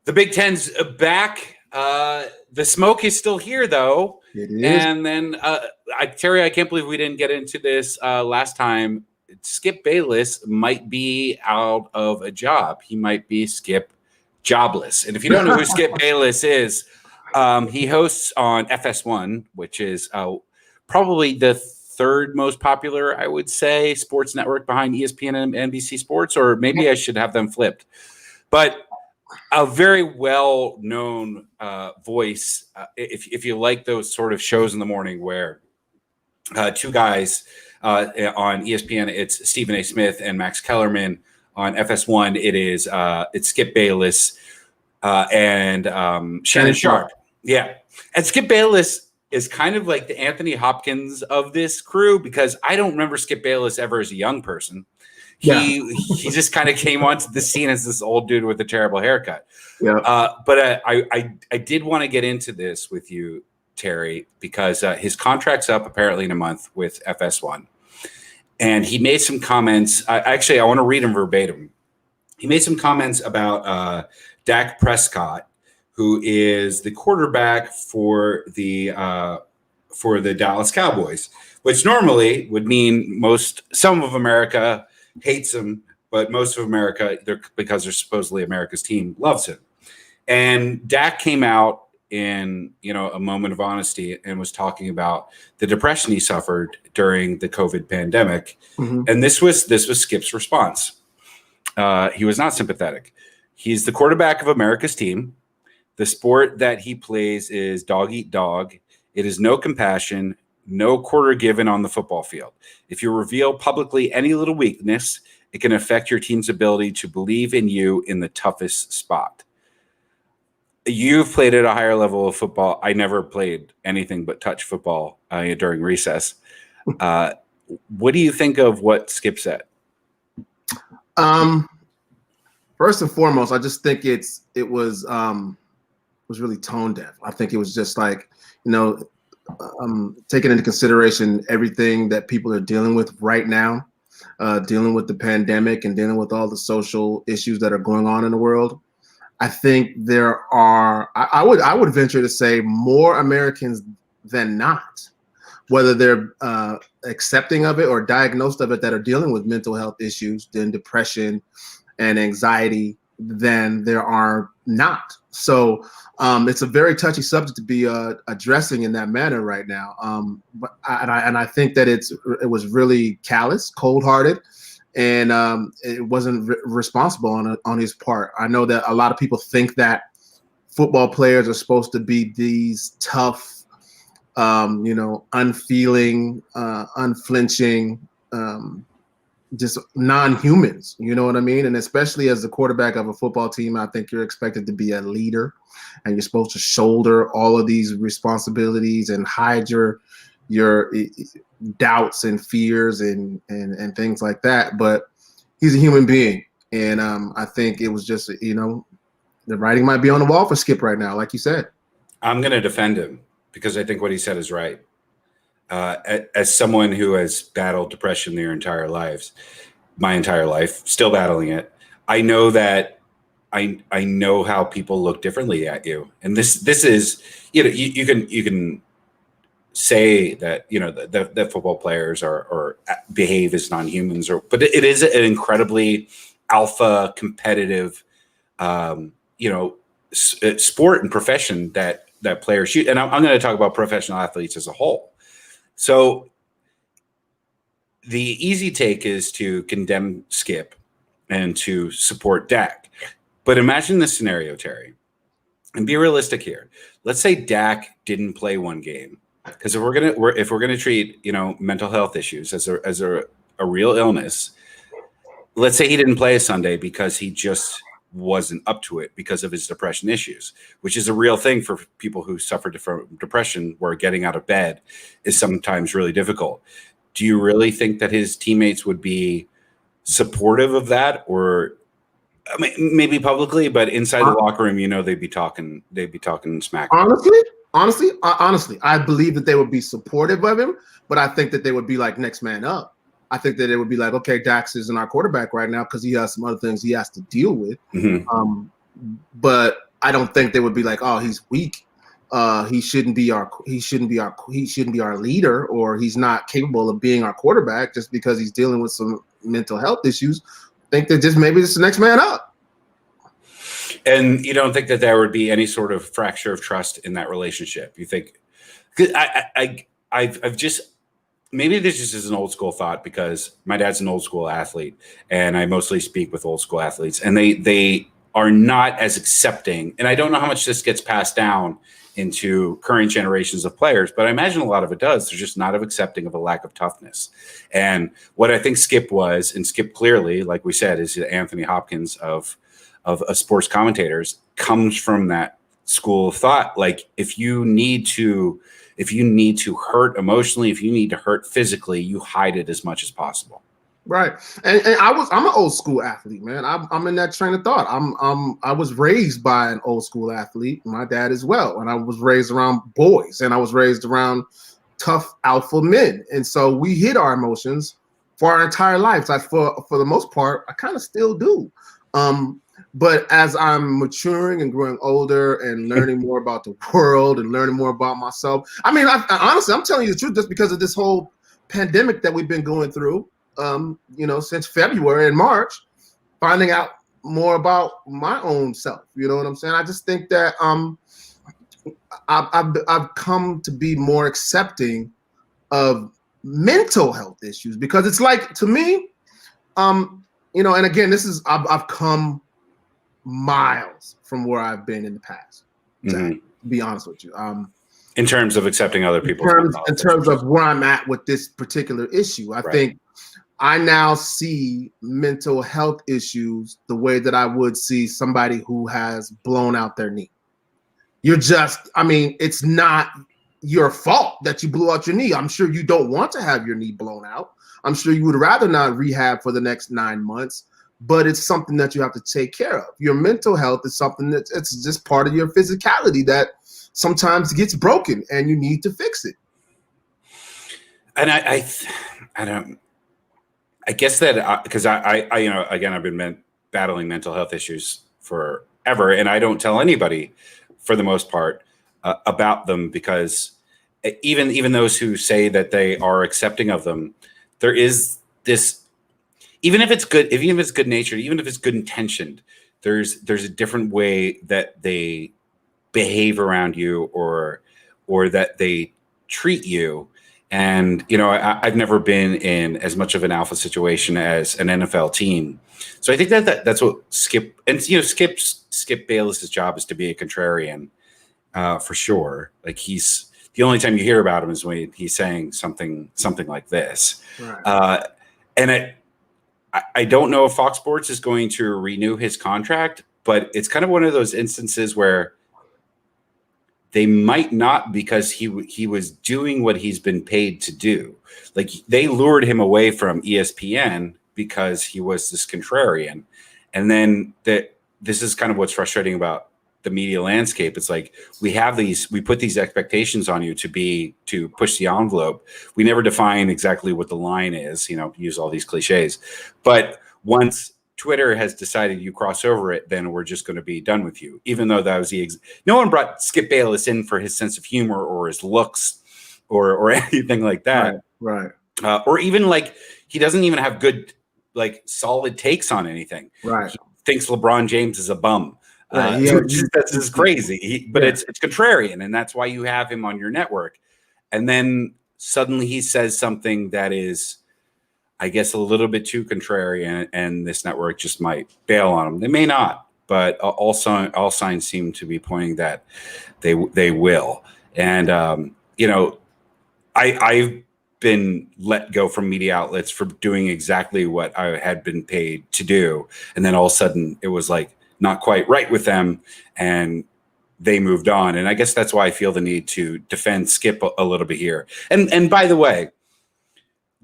The Big Ten's back. The smoke is still here, though. It is. And then, Terry, I can't believe we didn't get into this last time. Skip Bayless might be out of a job. He might be Skip Jobless. And if you don't know who Skip Bayless is, he hosts on FS1, which is probably the third most popular, I would say, sports network behind ESPN and NBC Sports, or maybe I should have them flipped. But a very well-known voice, if you like those sort of shows in the morning where two guys on ESPN, it's Stephen A. Smith and Max Kellerman. On FS1, it's Skip Bayless and Shannon Sharp. Yeah. And Skip Bayless is kind of like the Anthony Hopkins of this crew, because I don't remember Skip Bayless ever as a young person. He just kind of came onto the scene as this old dude with a terrible haircut. Yeah. But I did want to get into this with you, Terry, because his contract's up apparently in a month with FS1. And he made some comments. I want to read him verbatim. He made some comments about Dak Prescott, who is the quarterback for the Dallas Cowboys, which normally would mean some of America hates him, but most of America, because they're supposedly America's team, loves him. And Dak came out in a moment of honesty and was talking about the depression he suffered during the COVID pandemic. Mm-hmm. And this was Skip's response. He was not sympathetic. He's the quarterback of America's team. The sport that he plays is dog eat dog. It is no compassion, no quarter given on the football field. If you reveal publicly any little weakness, it can affect your team's ability to believe in you in the toughest spot. You've played at a higher level of football. I never played anything but touch football during recess. What do you think of what Skip said? First and foremost, I just think it was really tone deaf. I think it was just like, taking into consideration everything that people are dealing with right now, dealing with the pandemic and dealing with all the social issues that are going on in the world. I think there are, I would venture to say, more Americans than not, whether they're accepting of it or diagnosed of it, that are dealing with mental health issues, then depression and anxiety, than there are not. So it's a very touchy subject to be addressing in that manner right now. I think that it was really callous, cold-hearted, and it wasn't responsible on his part. I know that a lot of people think that football players are supposed to be these tough, unfeeling, unflinching, just non-humans, you know what I mean? And especially as the quarterback of a football team, I think you're expected to be a leader, and you're supposed to shoulder all of these responsibilities and hide your doubts and fears and things like that. But he's a human being, and I think it was just, the writing might be on the wall for Skip right now, like you said. I'm going to defend him because I think what he said is right. As someone who has battled depression my entire life, still battling it, I know that I know how people look differently at you. And this is, you can say that, that football players or behave as non-humans, but it is an incredibly alpha competitive, sport and profession that players shoot. And I'm going to talk about professional athletes as a whole. So the easy take is to condemn Skip and to support Dak. But imagine this scenario, Terry, and be realistic here. Let's say Dak didn't play one game, because if we're gonna treat mental health issues as a real illness, let's say he didn't play a Sunday because he just wasn't up to it because of his depression issues, which is a real thing for people who suffer from depression, where getting out of bed is sometimes really difficult. Do you really think that his teammates would be supportive of that? Or I mean, maybe publicly, but inside the locker room, they'd be talking smack. Honestly, I believe that they would be supportive of him, but I think that they would be like next man up. I think that it would be like, okay, Dax isn't our quarterback right now because he has some other things he has to deal with. Mm-hmm. But I don't think they would be like, oh, he's weak. He shouldn't be our leader, or he's not capable of being our quarterback just because he's dealing with some mental health issues. I think that just maybe it's the next man up. And you don't think that there would be any sort of fracture of trust in that relationship? You think? I've just, maybe this just is an old school thought, because my dad's an old school athlete, and I mostly speak with old school athletes, and they are not as accepting. And I don't know how much this gets passed down into current generations of players, but I imagine a lot of it does. They're just not accepting of a lack of toughness. And what I think Skip was, and Skip clearly, like we said, is the Anthony Hopkins of sports commentators, comes from that school of thought. Like, if you need to hurt emotionally, if you need to hurt physically, you hide it as much as possible. Right. And I'm an old school athlete, man. I'm in that train of thought. I was raised by an old school athlete, my dad as well. And I was raised around boys, and I was raised around tough alpha men. And so we hid our emotions for our entire lives. For the most part, I kind of still do. But as I'm maturing and growing older and learning more about the world and learning more about myself, I mean, honestly, I'm telling you the truth, just because of this whole pandemic that we've been going through, since February and March, finding out more about my own self. You know what I'm saying? I just think that I've come to be more accepting of mental health issues, because it's like, to me, and again, I've come miles from where I've been in the past. To be honest with you, in terms of accepting other people, in terms of where I'm at with this particular issue, I think I now see mental health issues the way that I would see somebody who has blown out their knee. It's not your fault that you blew out your knee. I'm sure you don't want to have your knee blown out. I'm sure you would rather not rehab for the next 9 months, but it's something that you have to take care of. Your mental health is something it's just part of your physicality that sometimes gets broken, and you need to fix it. And I guess that because again, I've been battling mental health issues forever, and I don't tell anybody, for the most part, about them, because even those who say that they are accepting of them, there is this, even if it's good natured, even if it's good intentioned, there's a different way that they behave around you, or that they treat you. And I've never been in as much of an alpha situation as an NFL team, so I think that's what Skip, and Skip Bayless's job is to be a contrarian, for sure. Like, he's the only time you hear about him is when he's saying something like this. Right. And I don't know if Fox Sports is going to renew his contract, but it's kind of one of those instances where they might not, because he was doing what he's been paid to do. Like, they lured him away from ESPN because he was this contrarian. And then this is kind of what's frustrating about the media landscape. It's like, we put these expectations on you to push the envelope. We never define exactly what the line is, use all these cliches. But once Twitter has decided you cross over it, then we're just going to be done with you. Even though that was no one brought Skip Bayless in for his sense of humor or his looks or anything like that. Right. Or even, like, he doesn't even have good, like, solid takes on anything. Right. He thinks LeBron James is a bum. That's just crazy. But it's contrarian, and that's why you have him on your network. And then suddenly he says something that is, I guess, a little bit too contrarian, and this network just might bail on him. They may not, but all signs seem to be pointing that they will. And I've been let go from media outlets for doing exactly what I had been paid to do, and then all of a sudden it was like not quite right with them, and they moved on. And I guess that's why I feel the need to defend Skip a little bit here. And by the way,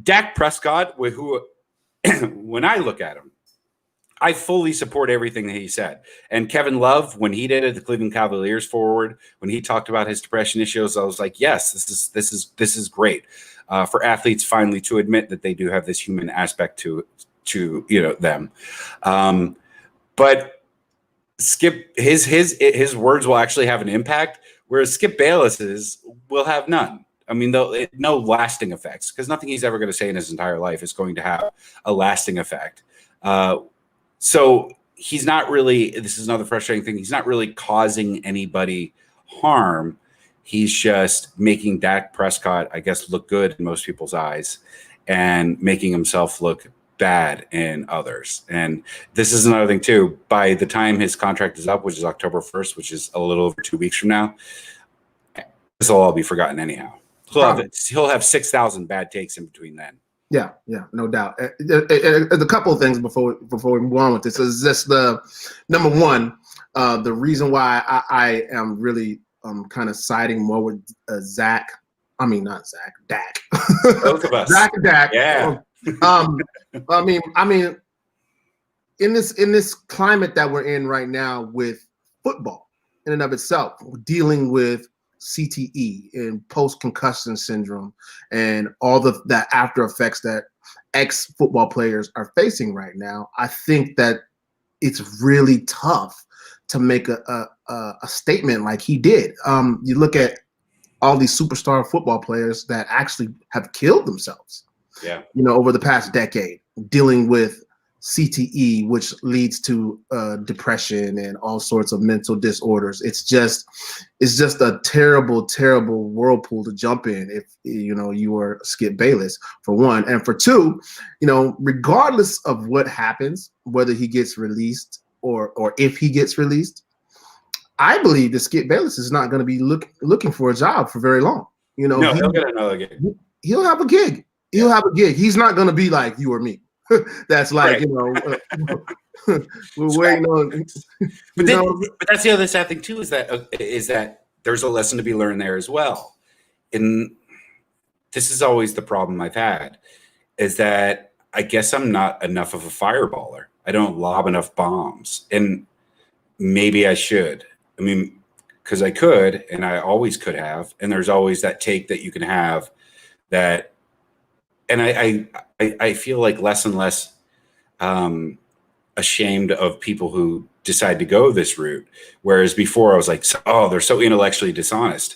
Dak Prescott, who, when I look at him, I fully support everything that he said. And Kevin Love, when he did it, the Cleveland Cavaliers forward, when he talked about his depression issues, I was like, yes, this is great for athletes finally to admit that they do have this human aspect to them. But Skip his words will actually have an impact, whereas Skip Bayless's will have none. I mean, no lasting effects, because nothing he's ever going to say in his entire life is going to have a lasting effect. So he's not really. This is another frustrating thing. He's not really causing anybody harm. He's just making Dak Prescott, I guess, look good in most people's eyes, and making himself look bad in others. And this is another thing too. By the time his contract is up, which is October 1st, which is a little over 2 weeks from now, this will all be forgotten anyhow. He'll have 6,000 bad takes in between then. Yeah, no doubt. A couple of things before we move on with this is just the number one. The reason why I am really kind of siding more with Zach. I mean, not Zach, Dak. Both of us. Zach and Dak. Yeah. I mean, in this climate that we're in right now with football in and of itself, dealing with CTE and post-concussion syndrome and all the after effects that ex-football players are facing right now, I think that it's really tough to make a statement like he did. You look at all these superstar football players that actually have killed themselves, over the past decade, dealing with CTE, which leads to depression and all sorts of mental disorders. It's just a terrible, terrible whirlpool to jump in if you are Skip Bayless, for one, and for two, regardless of what happens, whether he gets released or if he gets released, I believe that Skip Bayless is not going to be looking for a job for very long. No, he'll get another gig. He'll have a gig. He'll have a gig. He's not going to be like you or me. That's like, right. We're waiting on. But that's the other sad thing too, is that there's a lesson to be learned there as well. And this is always the problem I've had, is that I guess I'm not enough of a fireballer. I don't lob enough bombs, and maybe I should. I mean, because I could, and I always could have. And there's always that take that you can have that. And I feel like less and less ashamed of people who decide to go this route. Whereas before I was like, oh, they're so intellectually dishonest.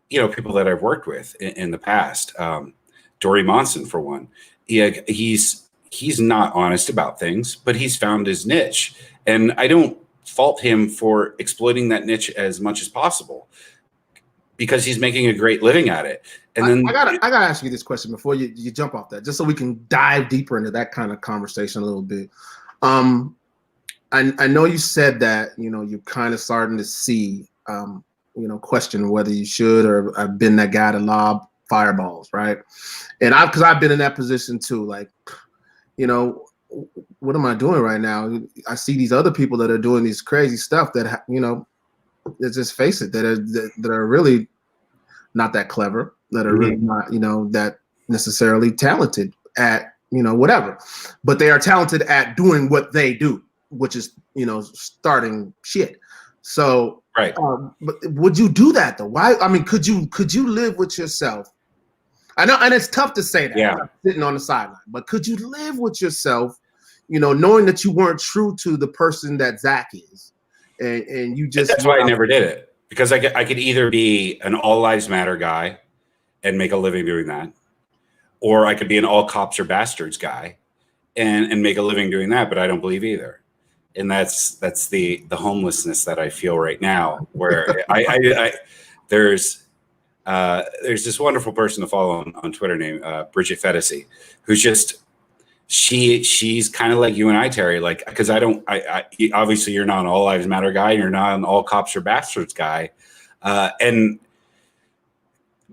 People that I've worked with in the past, Dory Monson, for one, he's not honest about things, but he's found his niche. And I don't fault him for exploiting that niche as much as possible, because he's making a great living at it. And then I gotta ask you this question before you jump off that, just so we can dive deeper into that kind of conversation a little bit. I know you said that you're kind of starting to see question whether you should or have been that guy to lob fireballs, right? And because I've been in that position too, like, what am I doing right now? I see these other people that are doing these crazy stuff that let's just face it, that are really not that clever, that are really not, that necessarily talented at, whatever, but they are talented at doing what they do, which is, starting shit. So, right. But would you do that though? Why? I mean, could you live with yourself? I know, and it's tough to say that, sitting on the sideline, but could you live with yourself, knowing that you weren't true to the person that Zach is? And you just— That's why I never did it, because I could either be an all lives matter guy and make a living doing that, or I could be an all cops are bastards guy and make a living doing that. But I don't believe either, and that's the homelessness that I feel right now, where there's this wonderful person to follow on Twitter named Bridget Fedesi, who's just— she's kind of like you and I, Terry, like, because I obviously you're not an all lives matter guy, you're not an all cops are bastards guy, and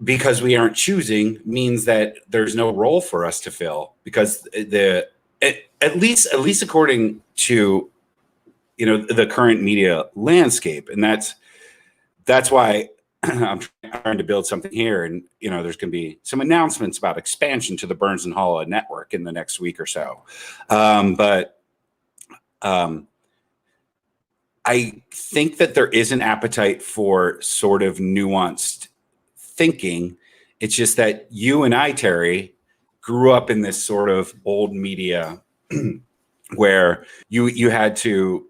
because we aren't choosing means that there's no role for us to fill, because at least according to the current media landscape, and that's why I'm trying to build something here, and there's going to be some announcements about expansion to the Burns and Holla network in the next week or so. But I think that there is an appetite for sort of nuanced thinking. It's just that you and I, Terry, grew up in this sort of old media where you had to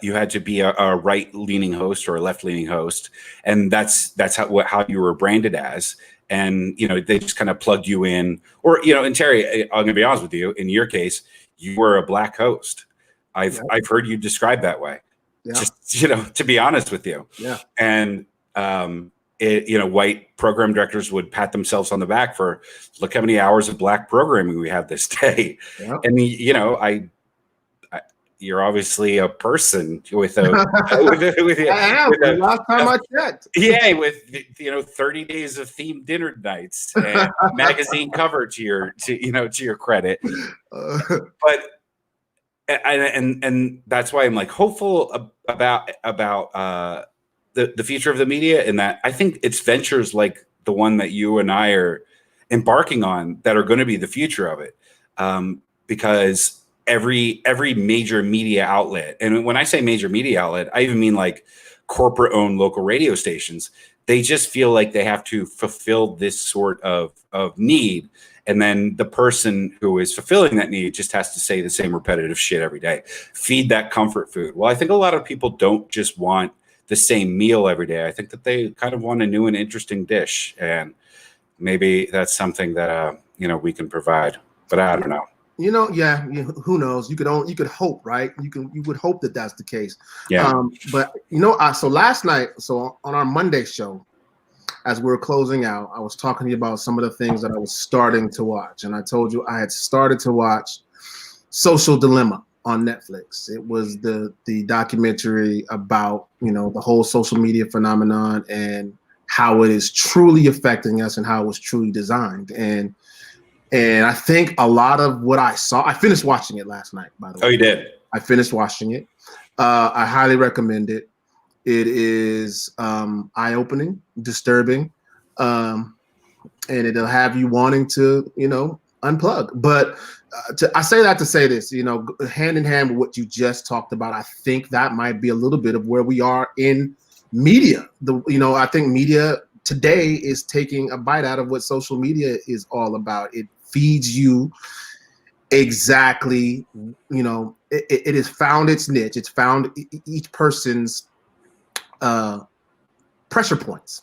you had to be a right-leaning host or a left-leaning host, and that's how you were branded as. And they just kind of plugged you in, or and Terry, I'm gonna be honest with you. In your case, you were a black host. I've heard you described that way. Yeah. Just to be honest with you. Yeah. And white program directors would pat themselves on the back for, look how many hours of black programming we have this day. Yeah. And you're obviously a person with a last time I checked. Yeah, with 30 days of themed dinner nights and magazine cover to your credit. But and that's why I'm like hopeful about the future of the media, in that I think it's ventures like the one that you and I are embarking on that are going to be the future of it, because every major media outlet, and when I say major media outlet, I even mean like corporate owned local radio stations, they just feel like they have to fulfill this sort of need. And then the person who is fulfilling that need just has to say the same repetitive shit every day, feed that comfort food. Well, I think a lot of people don't just want the same meal every day. I think that they kind of want a new and interesting dish. And maybe that's something that, we can provide, but I don't know. Who knows? You could hope, right? You would hope that that's the case. Yeah. But so last night, so on our Monday show, as we were closing out, I was talking to you about some of the things that I was starting to watch, and I told you I had started to watch Social Dilemma on Netflix. It was the documentary about the whole social media phenomenon and how it is truly affecting us and how it was truly designed. And I think a lot of what I saw, I finished watching it last night, by the way. Oh, you did? I finished watching it. I highly recommend it. It is eye-opening, disturbing, and it'll have you wanting to, unplug. But I say that to say this, hand in hand with what you just talked about, I think that might be a little bit of where we are in media. I think media today is taking a bite out of what social media is all about. It feeds you exactly, it has found its niche. It's found each person's pressure points.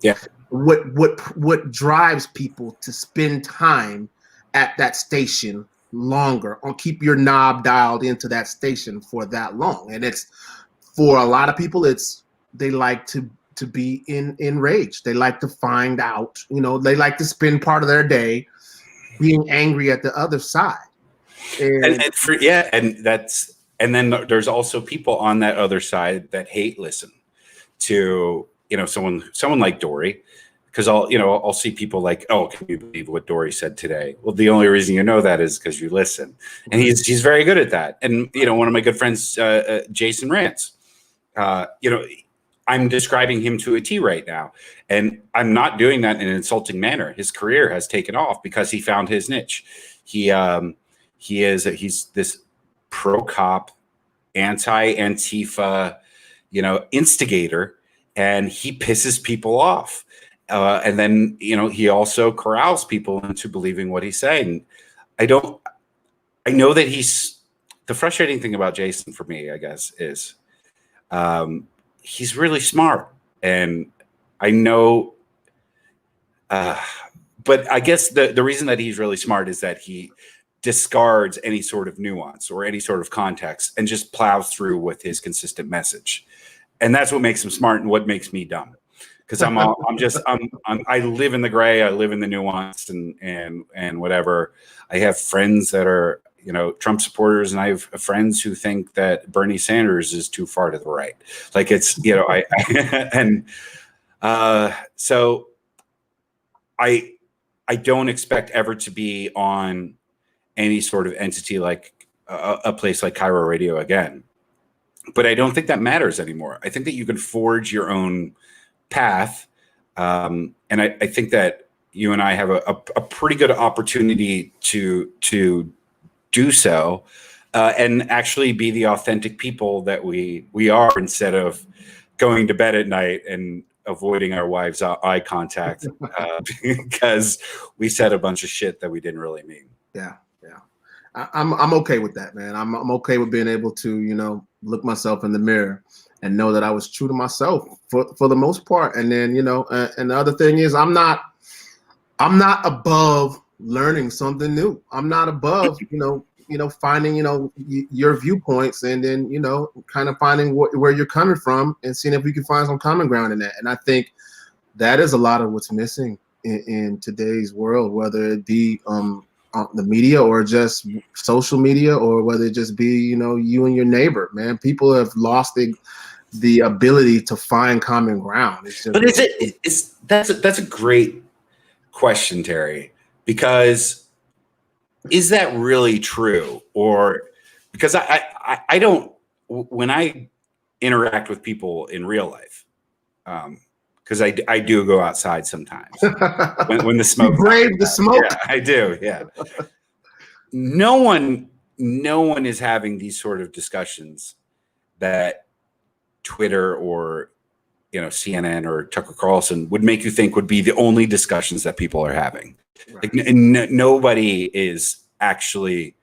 Yeah. What drives people to spend time at that station longer, or keep your knob dialed into that station for that long. And it's, for a lot of people, they like to be enraged. They like to find out, they like to spend part of their day being angry at the other side. And then there's also people on that other side that hate listen to someone like Dory, because I'll see people like, oh, can you believe what Dory said today? Well, the only reason you know that is because you listen, and he's very good at that. And one of my good friends, Jason Rance, I'm describing him to a T right now, and I'm not doing that in an insulting manner. His career has taken off because he found his niche. He's this pro cop, anti Antifa, instigator, and he pisses people off. And then, he also corrals people into believing what he's saying. I know that the frustrating thing about Jason for me, I guess, is he's really smart. And I know, but I guess the reason that he's really smart is that he discards any sort of nuance or any sort of context and just plows through with his consistent message. And that's what makes him smart and what makes me dumb. Because I live in the gray, I live in the nuance and whatever. I have friends that are, Trump supporters, and I have friends who think that Bernie Sanders is too far to the right. Like it's, so I don't expect ever to be on any sort of entity like a place like Cairo Radio again. But I don't think that matters anymore. I think that you can forge your own path. And I think that you and I have a pretty good opportunity to do so and actually be the authentic people that we are, instead of going to bed at night and avoiding our wives' eye contact because we said a bunch of shit that we didn't really mean. Yeah. I'm okay with that, man. I'm okay with being able to, look myself in the mirror and know that I was true to myself for the most part. And then, you know, and the other thing is I'm not above learning something new. I'm not above, finding, your viewpoints, and then, kind of finding where you're coming from and seeing if we can find some common ground in that. And I think that is a lot of what's missing in today's world, whether it be the media or just social media, or whether it just be, you and your neighbor, man. People have lost the ability to find common ground. But that's a great question, Terry, because is that really true? Or because I don't, when I interact with people in real life, because I do go outside sometimes when the smoke. You brave the smoke. Yeah, I do. Yeah. No one is having these sort of discussions that Twitter or CNN or Tucker Carlson would make you think would be the only discussions that people are having. Right. Like nobody is actually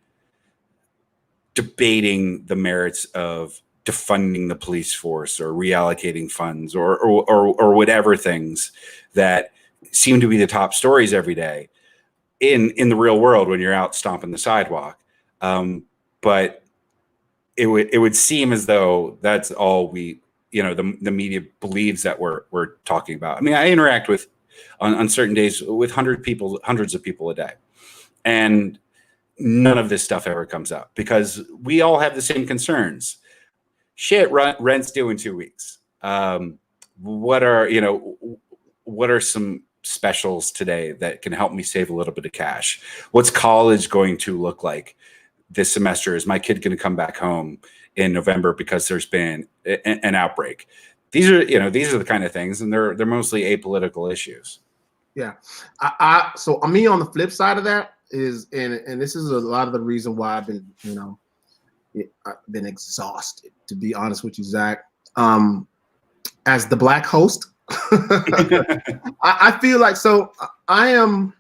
debating the merits of defunding the police force or reallocating funds or whatever things that seem to be the top stories every day in the real world when you're out stomping the sidewalk. But it would seem as though that's all we, the media believes that we're talking about. I mean, I interact with on certain days with hundreds of people a day, and none of this stuff ever comes up because we all have the same concerns. Shit, rent's due in 2 weeks. What are some specials today that can help me save a little bit of cash? What's college going to look like this semester? Is my kid going to come back home in November because there's been an outbreak? These are the kind of things, and they're mostly apolitical issues. Yeah. So me on the flip side of that is, and this is a lot of the reason why I've been, I've been exhausted, to be honest with you, Zach. As the Black host, I feel like, so I am,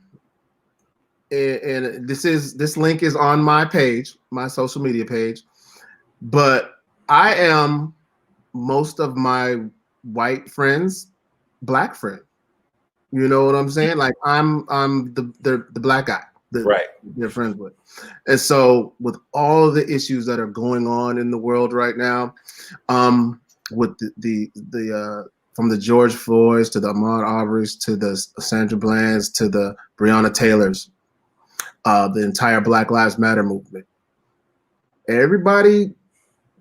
and this link is on my page, my social media page, but I am most of my white friends' Black friend. You know what I'm saying? Like I'm the Black guy that right. You're friends with. And so with all the issues that are going on in the world right now, with the from the George Floyds to the Ahmaud Arbery's to the Sandra Bland's to the Breonna Taylor's, the entire Black Lives Matter movement, everybody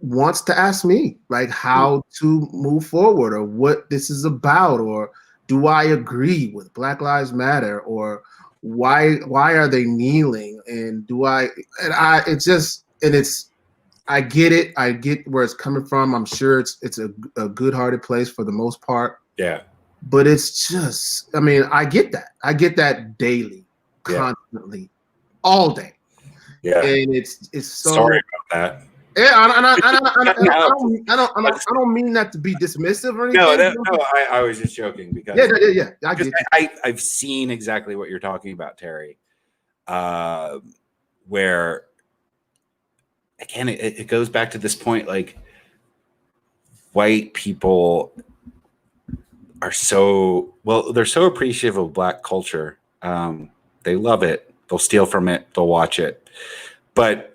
wants to ask me like how to move forward, or what this is about, or do I agree with Black Lives Matter, or why are they kneeling, and I get it. I get where it's coming from. I'm sure it's a good-hearted place for the most part. Yeah. But it's just, I mean, I get that. I get that daily, constantly, all day. Yeah. And it's so. Sorry about that. Yeah, I don't mean that to be dismissive or anything. No, I was just joking because yeah. I've seen exactly what you're talking about, Terry. Where again, it goes back to this point, like white people are they're so appreciative of Black culture. They love it. They'll steal from it. They'll watch it, but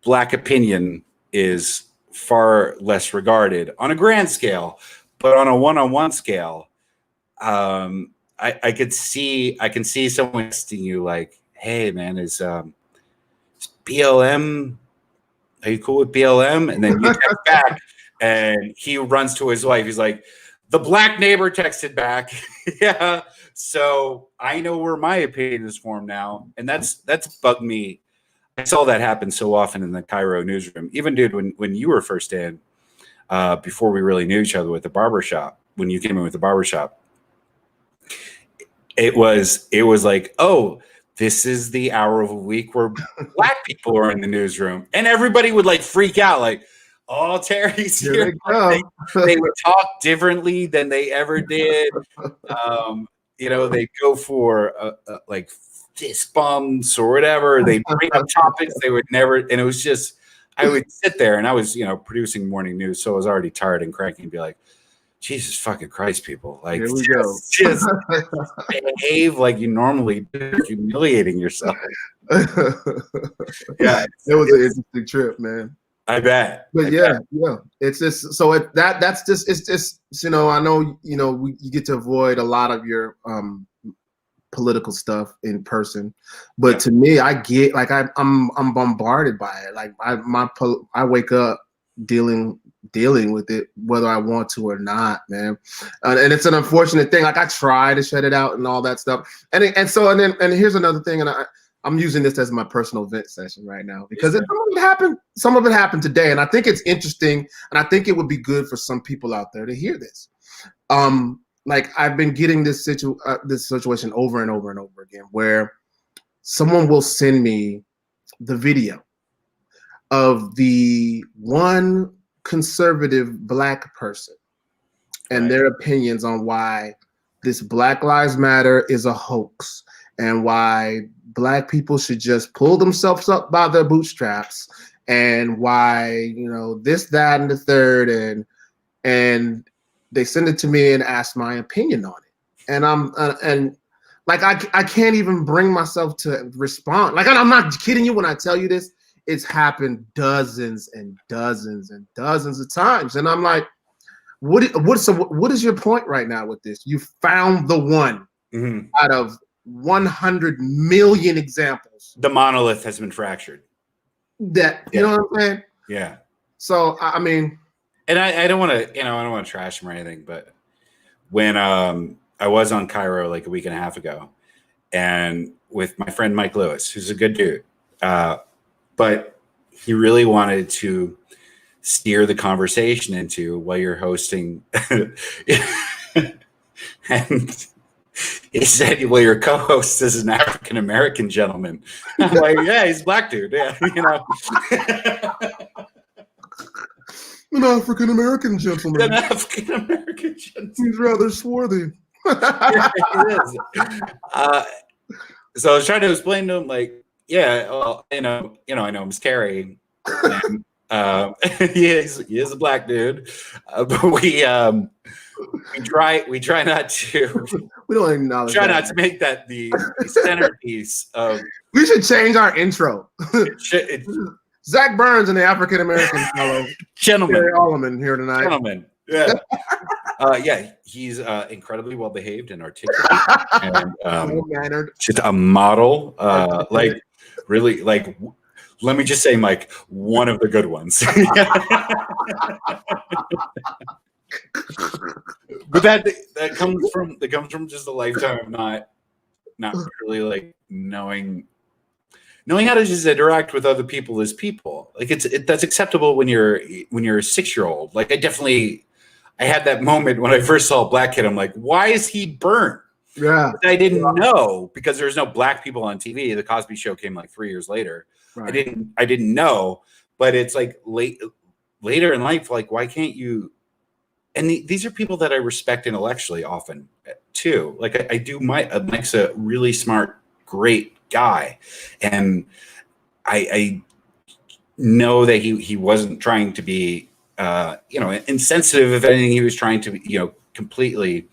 Black opinion is far less regarded on a grand scale, but on a one-on-one scale, I can see someone asking you like, "Hey, man, is BLM? Are you cool with BLM?" And then you text back, and he runs to his wife. He's like, "The Black neighbor texted back." Yeah, so I know where my opinion is formed now, and that's bugged me. I saw that happen so often in the Cairo newsroom. Even, dude, when you were first in, before we really knew each other with the barbershop, when you came in with the barbershop, it was like, oh, this is the hour of a week where Black people are in the newsroom. And everybody would like freak out, like, oh, Terry's here. They would talk differently than they ever did. They go for like fist bumps or whatever. They bring up topics they would never, and it was just, I would sit there and I was, producing morning news, so I was already tired and cranky and be like, Jesus fucking Christ, people. Like, Here we go. Just behave like you normally do, humiliating yourself. Yeah. It was an interesting trip, man. I bet. But yeah. It's just so that's just it's just I know you get to avoid a lot of your political stuff in person, but to me, I get like I'm bombarded by it. Like I wake up dealing with it whether I want to or not, man. And it's an unfortunate thing. Like I try to shut it out and all that stuff. And here's another thing, and I'm using this as my personal vent session right now because some of it happened today, and I think it's interesting, and I think it would be good for some people out there to hear this. Like I've been getting this situation over and over and over again, where someone will send me the video of the one conservative Black person and their opinions on why this Black Lives Matter is a hoax and why Black people should just pull themselves up by their bootstraps and why, this, that, and the third. And they send it to me and ask my opinion on it. And I can't even bring myself to respond. Like, I'm not kidding you when I tell you this. It's happened dozens and dozens and dozens of times. And I'm like, what is your point right now with this? You found the one out of 100 million examples. The monolith has been fractured. You know what I'm saying? Yeah. So, I mean. And I don't want to, I don't want to trash him or anything, but when I was on Cairo like a week and a half ago and with my friend Mike Lewis, who's a good dude, but he really wanted to steer the conversation into while you're hosting. And he said, well, your co-host is an African-American gentleman. I'm like, yeah, he's a Black dude. Yeah, An African-American gentleman. An African-American gentleman. He's rather swarthy. Yeah, he is. So I was trying to explain to him, like, yeah, well, I know him as Terry. And, he is a Black dude, but we try not to. We don't acknowledge. Try not to make that the centerpiece of. We should change our intro. Zach Burns and the African American fellow, gentleman, Terry Alleman here tonight. Gentleman, yeah, yeah, he's incredibly well behaved and articulate, and well-mannered. Just a model, like really, like. Let me just say, Mike, one of the good ones. But that comes from just a lifetime of not really like knowing how to just interact with other people as people. Like that's acceptable when you're a 6-year-old. Like I had that moment when I first saw a Black kid. I'm like, why is he burnt? Yeah, but I didn't know because there's no Black people on TV. The Cosby Show came like 3 years later. Right. I didn't know, but it's like later in life, like why can't you? And these are people that I respect intellectually often too. Like I do. Mike's a really smart, great guy, and I know that he wasn't trying to be insensitive. If anything, he was trying to completely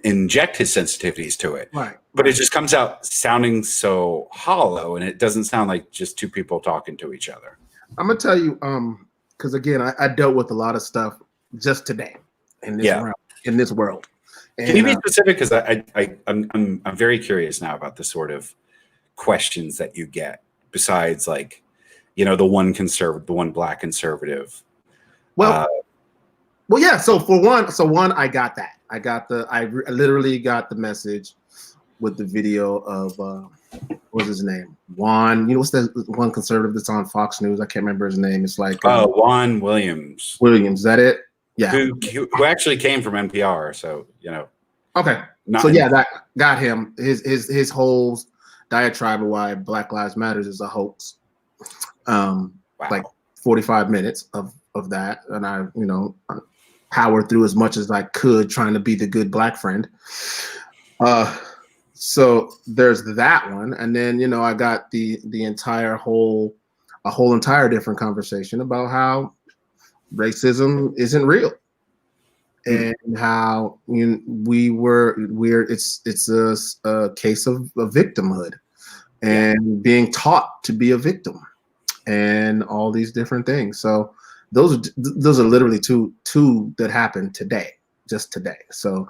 inject his sensitivities to it. Right. But it just comes out sounding so hollow, and it doesn't sound like just two people talking to each other. I'm gonna tell you, because again, I dealt with a lot of stuff just today in this world. And, can you be specific? Because I'm very curious now about the sort of questions that you get. Besides, like, the one Black conservative. Well, yeah. So for one, I got that. I literally got the message with the video of what's his name? Juan. What's the one conservative that's on Fox News? I can't remember his name. It's like Juan Williams. Williams, is that it? Yeah. Who actually came from NPR, so Okay. That got him. His whole diatribe of why Black Lives Matters is a hoax. Wow. Like 45 minutes of that, and I powered through as much as I could, trying to be the good Black friend. So there's that one, and then I got the entire entire different conversation about how racism isn't real, and how it's a case of a victimhood, and being taught to be a victim, and all these different things. So those are literally two that happened today, just today. So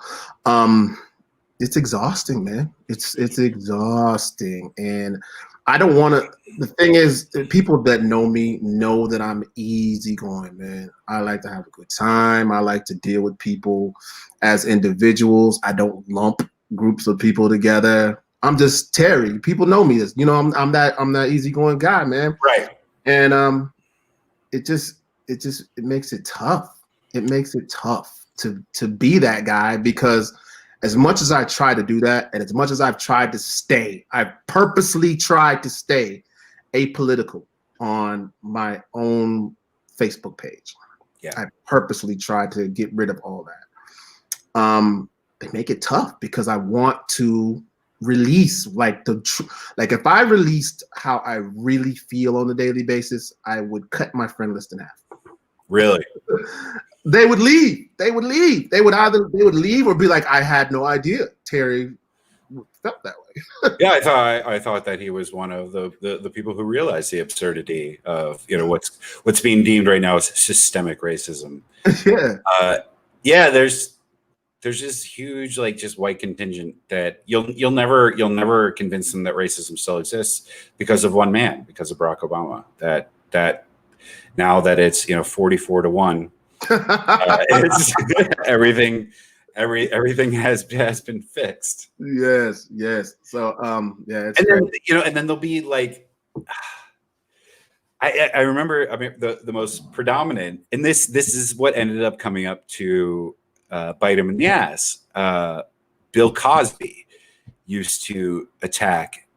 it's exhausting, man. It's exhausting, and I don't want to. The thing is, people that know me know that I'm easygoing, man. I like to have a good time. I like to deal with people as individuals. I don't lump groups of people together. I'm just Terry. People know me as I'm that easygoing guy, man. Right. And it makes it tough. It makes it tough to be that guy, because as much as I try to do that, and as much as I've tried to stay, I've purposely tried to stay apolitical on my own Facebook page. Yeah. I purposely tried to get rid of all that. They make it tough because I want to release if I released how I really feel on a daily basis, I would cut my friend list in half. Really? They would leave. They would leave. They would leave or be like, I had no idea Terry felt that way. Yeah, I thought that he was one of the people who realized the absurdity of what's being deemed right now as systemic racism. Yeah. There's this huge just white contingent that you'll never convince them that racism still exists because of one man, because of Barack Obama. That now that it's 44-1. It's everything has been fixed. Yes. So and then they'll be like, I remember, the most predominant, and this is what ended up coming up to bite him in the ass. Bill Cosby used to attack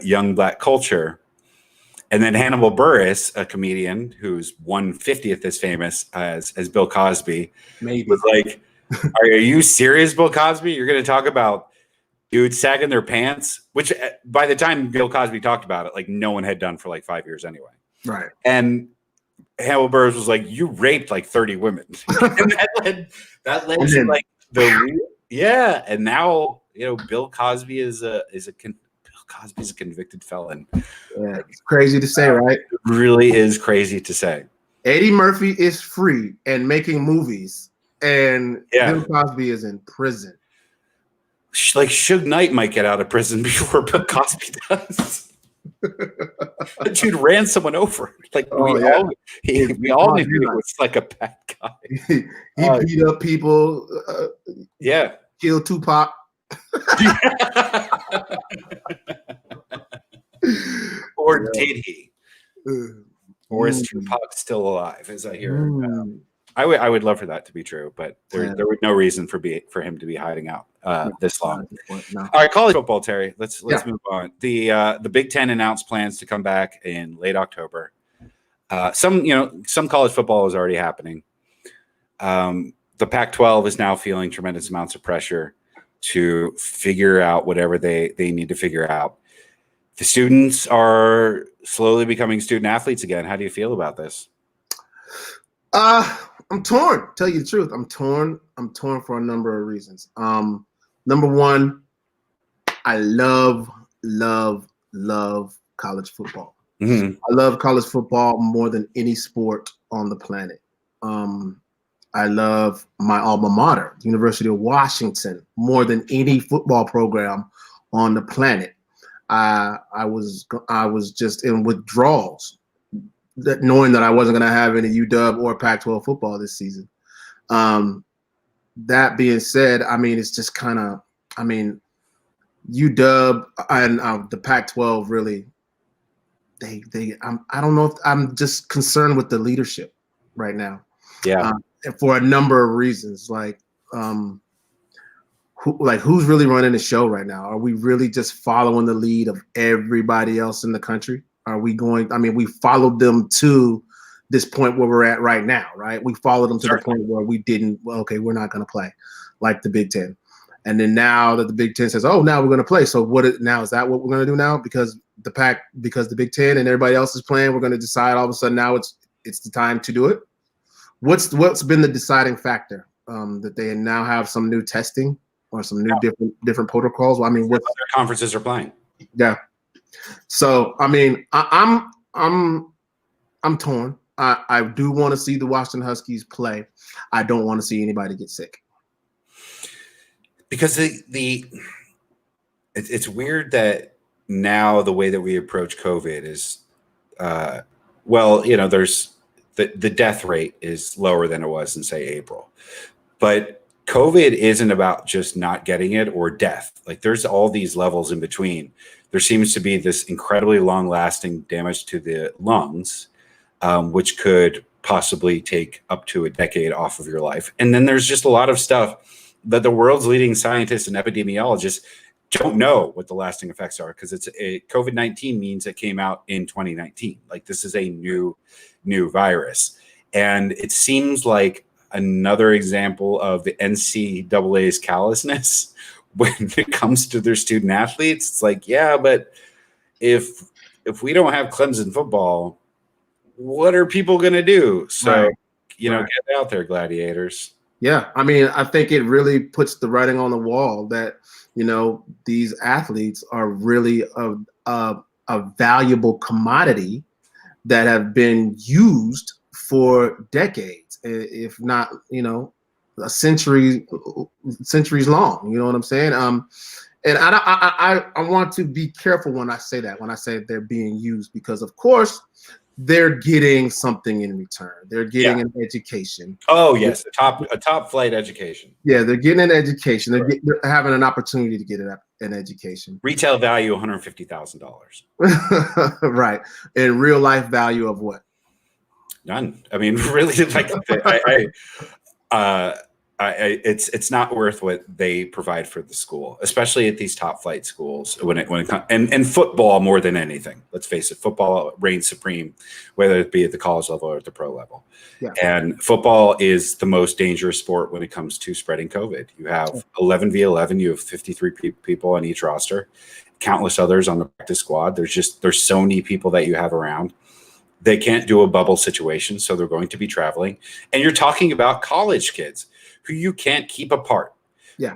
young Black culture. And then Hannibal Buress, a comedian who's 1/50th as famous as Bill Cosby, was like, are you serious, Bill Cosby? You're going to talk about dudes sagging their pants? Which by the time Bill Cosby talked about it, no one had done for 5 years anyway. Right. And Hannibal Buress was like, you raped 30 women. And that led to and now, Bill Cosby is a Cosby's a convicted felon. Yeah, it's crazy to say, right? It really is crazy to say. Eddie Murphy is free and making movies, and Bill Cosby is in prison. Suge Knight might get out of prison before Bill Cosby does. The dude ran someone over. We all knew he was a bad guy. He beat up people. Killed Tupac. Or did he? Or is Tupac still alive? As I hear, I would love for that to be true, but there was no reason for him to be hiding out this long. No. All right, college football, Terry. Let's move on. The Big Ten announced plans to come back in late October. Some college football is already happening. The Pac-12 is now feeling tremendous amounts of pressure to figure out whatever they need to figure out. The students are slowly becoming student athletes again. How do you feel about this? I'm torn. Tell you the truth, I'm torn. I'm torn for a number of reasons. Number one, I love college football. Mm-hmm. I love college football more than any sport on the planet. I love my alma mater, University of Washington, more than any football program on the planet. I was just in withdrawals, knowing that I wasn't going to have any UW or Pac-12 football this season. That being said, it's just kind of, UW and the Pac-12 really, I don't know if I'm just concerned with the leadership right now. Yeah. For a number of reasons, who's really running the show right now? Are we really just following the lead of everybody else in the country? Are we going? We followed them to this point where we're at right now, right? We followed them to the point where we didn't. Well, okay, we're not going to play like the Big Ten. And then now that the Big Ten says, "Oh, now we're going to play," so now is that what we're going to do now? Because the Big Ten and everybody else is playing, we're going to decide all of a sudden now it's the time to do it. What's been the deciding factor that they now have some new testing or some new different protocols? Well, I mean, what other conferences are playing? Yeah. So I mean, I'm torn. I do want to see the Washington Huskies play. I don't want to see anybody get sick. Because it's weird that now the way that we approach COVID is, there's the death rate is lower than it was in, say, April. But COVID isn't about just not getting it or death. Like, there's all these levels in between. There seems to be this incredibly long-lasting damage to the lungs, which could possibly take up to a decade off of your life. And then there's just a lot of stuff that the world's leading scientists and epidemiologists don't know what the lasting effects are, because COVID-19 means it came out in 2019. Like, this is a new virus. And it seems like another example of the NCAA's callousness when it comes to their student athletes. It's like, yeah, but if we don't have Clemson football, what are people going to do? So, get out there, gladiators. Yeah, I mean, I think it really puts the writing on the wall that, these athletes are really a valuable commodity that have been used for decades, if not, a centuries long. You know what I'm saying? And I want to be careful when I say that, when I say they're being used, because of course they're getting something in return. They're getting an education. Oh yes, a top flight education. Yeah, they're getting an education. They're having an opportunity to get an education. Retail value $150,000. Right, and real life value of what? None. I mean, really, like it's not worth what they provide for the school, especially at these top flight schools. When it comes and football more than anything, let's face it, football reigns supreme, whether it be at the college level or at the pro level. Yeah. And football is the most dangerous sport when it comes to spreading COVID. You have 11v11. You have 53 people on each roster, countless others on the practice squad. There's so many people that you have around. They can't do a bubble situation, so they're going to be traveling. And you're talking about college kids who you can't keep apart. Yeah.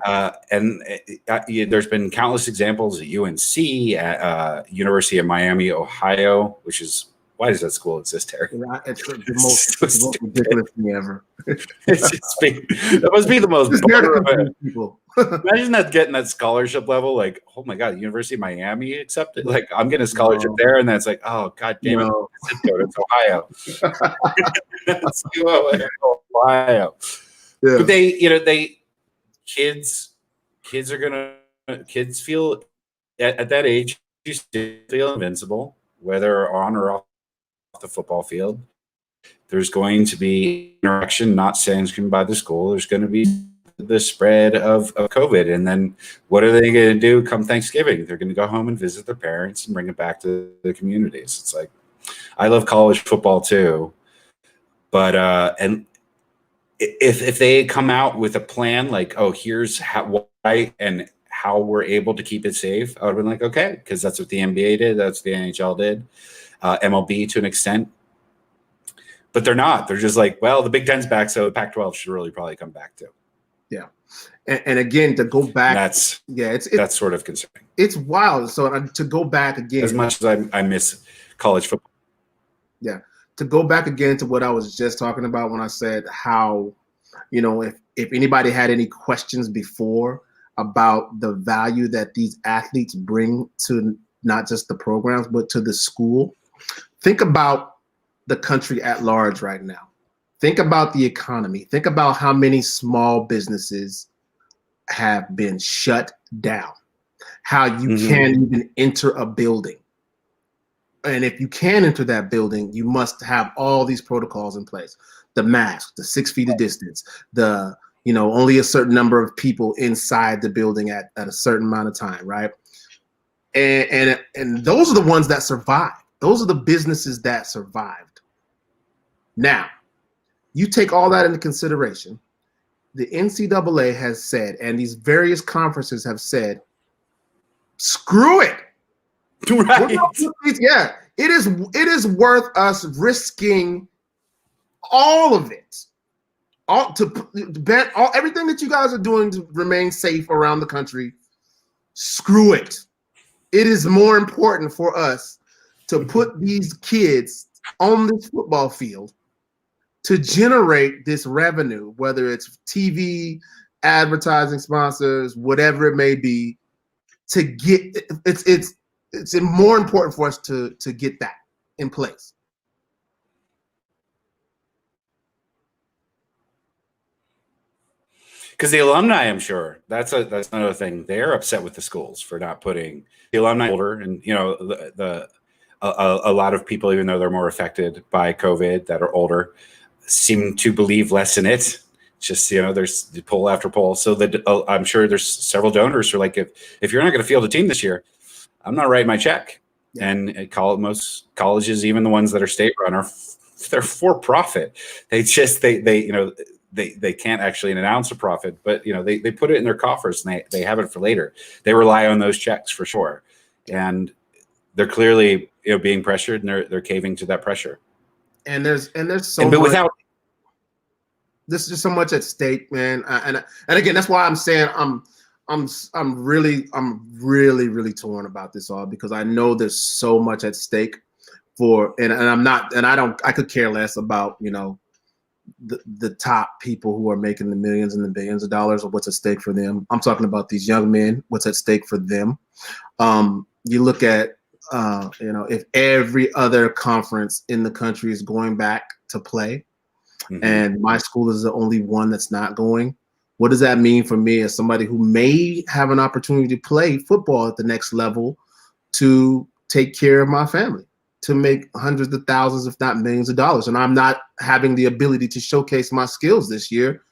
There's been countless examples at UNC, at University of Miami, Ohio, which is, why does that school exist, Terry? It's the most ridiculous thing ever. That must be the most people. Imagine that, getting that scholarship level, like, oh my God, University of Miami accepted. Like, I'm getting a scholarship there, and then it's like, oh God damn it, it's Ohio. It's Ohio. Yeah. But kids feel at that age, you still feel invincible, whether on or off the football field. There's going to be interaction not sanctioned by the school. There's going to be the spread of COVID. And then what are they going to do come Thanksgiving? They're going to go home and visit their parents and bring it back to the communities. It's like, I love college football too, but and if they come out with a plan like, oh, here's why and how we're able to keep it safe, I would have been like, okay, because that's what the NBA did, that's what the NHL did, MLB to an extent. But they're not. They're just like, well, the Big Ten's back, so the Pac-12 should really probably come back too. Yeah, and again, to go back, that's sort of concerning. It's wild. So to go back again, as much as I miss college football. Yeah. To go back again to what I was just talking about when I said how, if anybody had any questions before about the value that these athletes bring to not just the programs, but to the school, think about the country at large right now. Think about the economy. Think about how many small businesses have been shut down, how you can't even enter a building. And if you can enter that building, you must have all these protocols in place. The mask, the 6 feet of distance, only a certain number of people inside the building at a certain amount of time, right? And those are the ones that survived. Those are the businesses that survived. Now, you take all that into consideration. the NCAA has said, and these various conferences have said, screw it. Right. Yeah, it is worth us risking all of it, all to bet all everything that you guys are doing to remain safe around the country. Screw it. It is more important for us to put these kids on this football field to generate this revenue, whether it's TV, advertising sponsors, whatever it may be, to get it's more important for us to get that in place. Because the alumni, I'm sure that's another thing. They're upset with the schools for not putting the alumni older, and a lot of people, even though they're more affected by COVID, that are older, seem to believe less in it. Just there's poll after poll. So that I'm sure there's several donors who are like, if you're not going to field a team this year, I'm not writing my check. Yeah. And most colleges, even the ones that are state run, they're for profit. They can't actually announce a profit, but they put it in their coffers and they have it for later. They rely on those checks for sure, and they're clearly being pressured, and they're caving to that pressure. And there's so much. Without there's just so much at stake, man. And again, that's why I'm saying I'm really torn about this all, because I know there's so much at stake I could care less about the top people who are making the millions and the billions of dollars, or what's at stake for them. I'm talking about these young men, what's at stake for them. You look at if every other conference in the country is going back to play, mm-hmm. and my school is the only one that's not going, what does that mean for me as somebody who may have an opportunity to play football at the next level, to take care of my family, to make hundreds of thousands, if not millions of dollars, and I'm not having the ability to showcase my skills this year?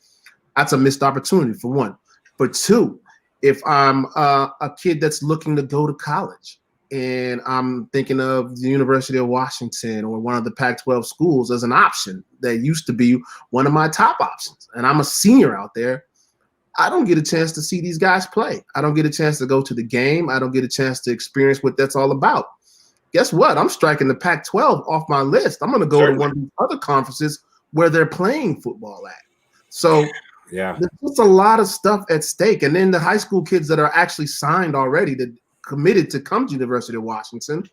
That's a missed opportunity, for one. For two, if I'm a kid that's looking to go to college, and I'm thinking of the University of Washington or one of the Pac-12 schools as an option that used to be one of my top options, and I'm a senior out there, I don't get a chance to see these guys play. I don't get a chance to go to the game. I don't get a chance to experience what that's all about. Guess what? I'm striking the Pac-12 off my list. I'm going to go to one of these other conferences where they're playing football at. So yeah, there's just a lot of stuff at stake. And then the high school kids that are actually signed already, that committed to come to University of Washington,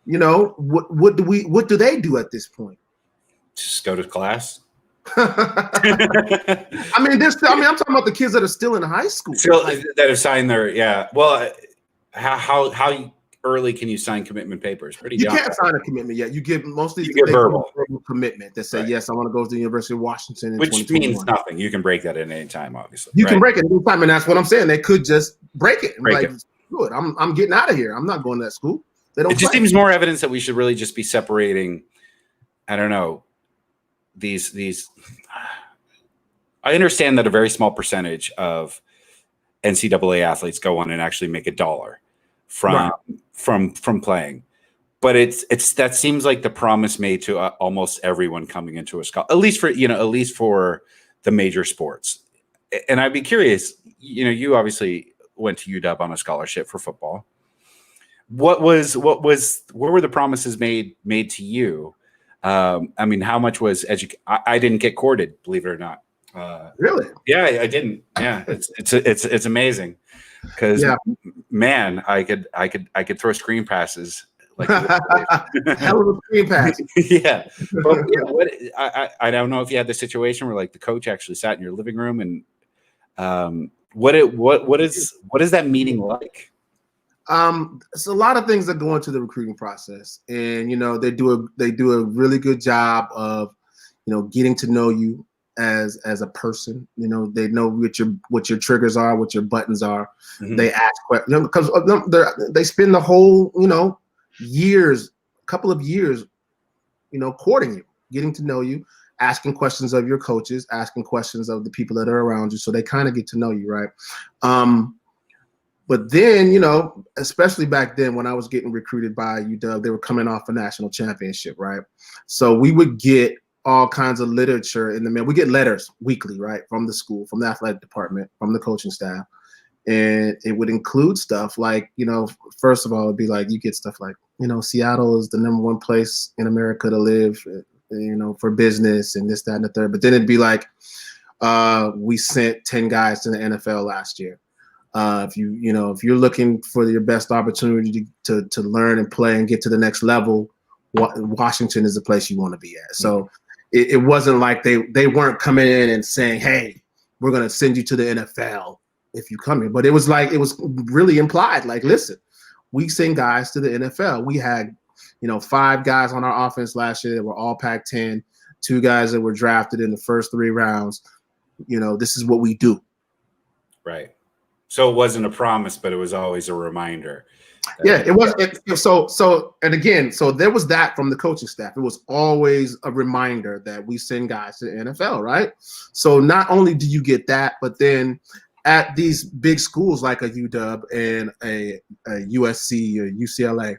what do they do at this point? Just go to class. I'm talking about the kids that are still in high school, that have signed their Well, how early can you sign commitment papers? You can't sign a commitment yet. You give mostly verbal commitment that say, right, yes, I want to go to the University of Washington, which means nothing. You can break that at any time, obviously. You can break it at any time, and that's what I'm saying. They could just break it. Good. I'm getting out of here. I'm not going to that school. It just seems more evidence that we should really just be separating. I don't know. These. I understand that a very small percentage of NCAA athletes go on and actually make $1 from playing, but it's that seems like the promise made to almost everyone coming into a school, at least for the major sports. And I'd be curious. You obviously went to UW on a scholarship for football. Where were the promises made to you? How much was I didn't get courted, believe it or not. Really? Yeah, I didn't. Yeah, it's amazing, because man, I could throw screen passes like hell of a screen pass. Yeah, but I don't know if you had the situation where the coach actually sat in your living room, and what is that meeting like? It's a lot of things that go into the recruiting process, and they do a really good job of getting to know you as a person. They know what your triggers are, what your buttons are. Mm-hmm. They ask questions because they spend the whole couple of years courting you, getting to know you, asking questions of your coaches, asking questions of the people that are around you, so they kind of get to know you, right? But then, especially back then when I was getting recruited by UW, they were coming off a national championship, right? So we would get all kinds of literature in the mail. We get letters weekly, right, from the school, from the athletic department, from the coaching staff. And it would include stuff like, first of all, it'd be like, you get stuff like, Seattle is the #1 place in America to live, for business and this, that, and the third. But then it'd be like, we sent 10 guys to the NFL last year. If you're looking for your best opportunity to learn and play and get to the next level, Washington is the place you want to be at. So it wasn't like they weren't coming in and saying, hey, we're going to send you to the NFL if you come here. But it was really implied, like, listen, we send guys to the NFL. We had, 5 guys on our offense last year that were all Pac-10, 2 guys that were drafted in the first 3 rounds. This is what we do. Right. So it wasn't a promise, but it was always a reminder. Yeah, it was. So there was that from the coaching staff. It was always a reminder that we send guys to the NFL, right? So not only do you get that, but then at these big schools like a UW and a USC or UCLA,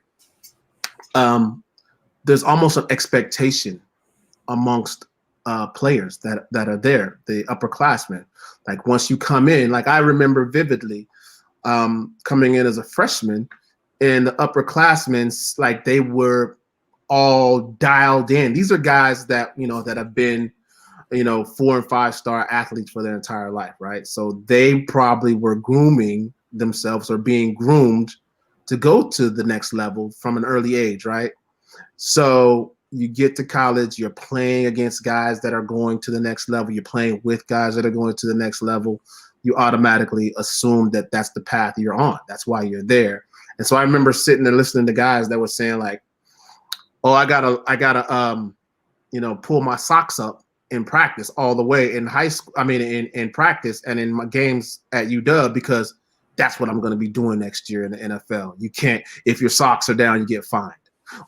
there's almost an expectation amongst players that are there, the upperclassmen. Like once you come in, like I remember vividly coming in as a freshman, and the upperclassmen, like they were all dialed in. These are guys that that have been 4 and 5-star athletes for their entire life, right? So they probably were grooming themselves or being groomed to go to the next level from an early age, right? So you get to college, you're playing against guys that are going to the next level. You're playing with guys that are going to the next level. You automatically assume that that's the path you're on. That's why you're there. And so I remember sitting there listening to guys that were saying like, "Oh, I gotta, pull my socks up in practice all the way in high school. I mean, in practice and in my games at UW because that's what I'm going to be doing next year in the NFL. You can't, if your socks are down, you get fined.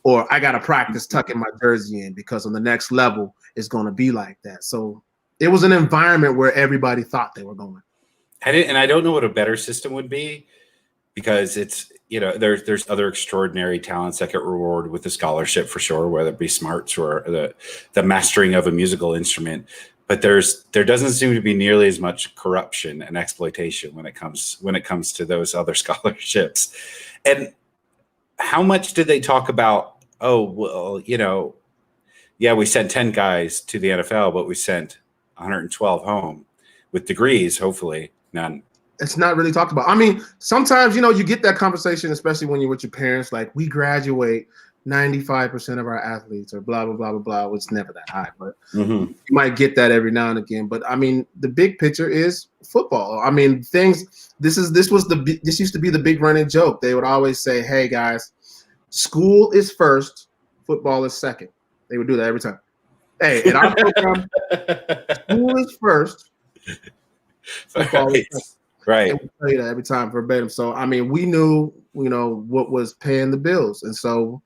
Or I got to practice tucking my jersey in because on the next level it's going to be like that." So it was an environment where everybody thought they were going. And I don't know what a better system would be, because it's, there's other extraordinary talents that get rewarded with a scholarship for sure, whether it be smarts or the mastering of a musical instrument. But there doesn't seem to be nearly as much corruption and exploitation when it comes to those other scholarships. And how much did they talk about, oh, well, yeah, we sent 10 guys to the NFL, but we sent 112 home with degrees, hopefully none. It's not really talked about. I mean, sometimes, you get that conversation, especially when you're with your parents, like we graduate 95% of our athletes or blah, blah, blah, blah, blah. It's never that high, but you might get that every now and again. But I mean, the big picture is football. I mean, this used to be the big running joke. They would always say, hey guys, school is first, football is second. They would do that every time. Hey, in our program, school is first, football is second. Right. They would tell you that every time verbatim. So I mean, we knew, what was paying the bills, and so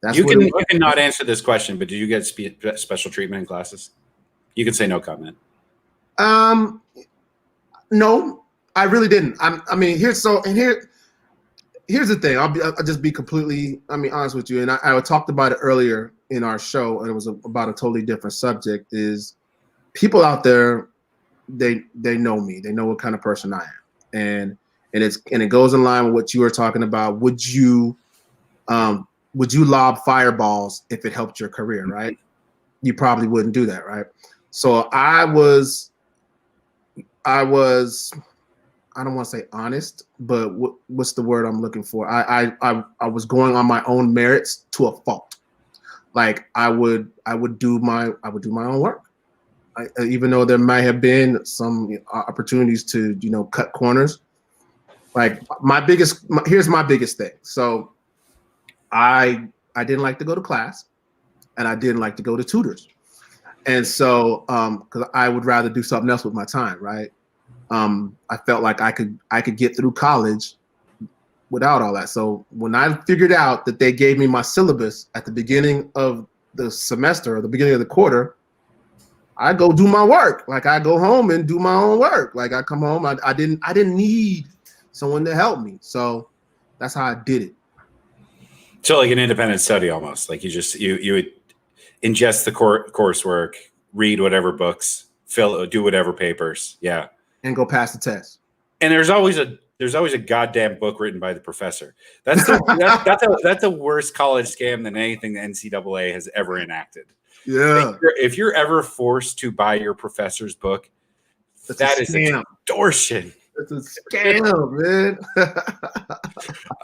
that's you can not answer this question, but did you get special treatment in classes? You can say no comment. No, I really didn't. Here's the thing. I'll just be completely, honest with you. And I talked about it earlier in our show, and it was about a totally different subject. Is people out there, they know me. They know what kind of person I am, and it goes in line with what you were talking about. Would you lob fireballs if it helped your career? Right? You probably wouldn't do that, right? So I was. I don't want to say honest, but what's the word I'm looking for? I was going on my own merits to a fault. Like I would do my own work. Even though there might have been some opportunities to, cut corners. Like here's my biggest thing. So I didn't like to go to class, and I didn't like to go to tutors. And so, because I would rather do something else with my time, right? I felt like I could get through college without all that. So when I figured out that they gave me my syllabus at the beginning of the semester or the beginning of the quarter, I go do my work. Like I go home and do my own work. Like I come home, I didn't need someone to help me. So that's how I did it. So like an independent study almost. Like you would. ingest the coursework, read whatever books, do whatever papers. Yeah. And go pass the test. And there's always a goddamn book written by the professor. That's a worse college scam than anything the NCAA has ever enacted. Yeah. If you're ever forced to buy your professor's book, that is extortion. It's a scam, man.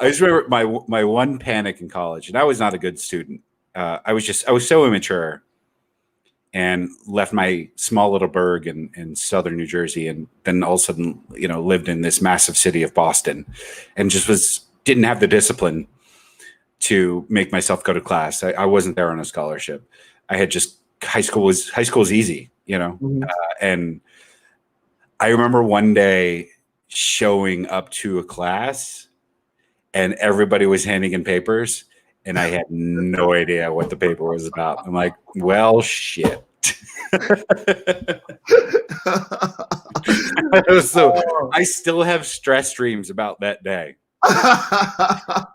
I just remember my one panic in college, and I was not a good student. I was so immature, and left my small little burg in southern New Jersey, and then all of a sudden, lived in this massive city of Boston, and just didn't have the discipline to make myself go to class. I wasn't there on a scholarship. I had just high school was easy, Mm-hmm. And I remember one day showing up to a class, and everybody was handing in papers, and I had no idea what the paper was about. I'm like, well, shit. So I still have stress dreams about that day.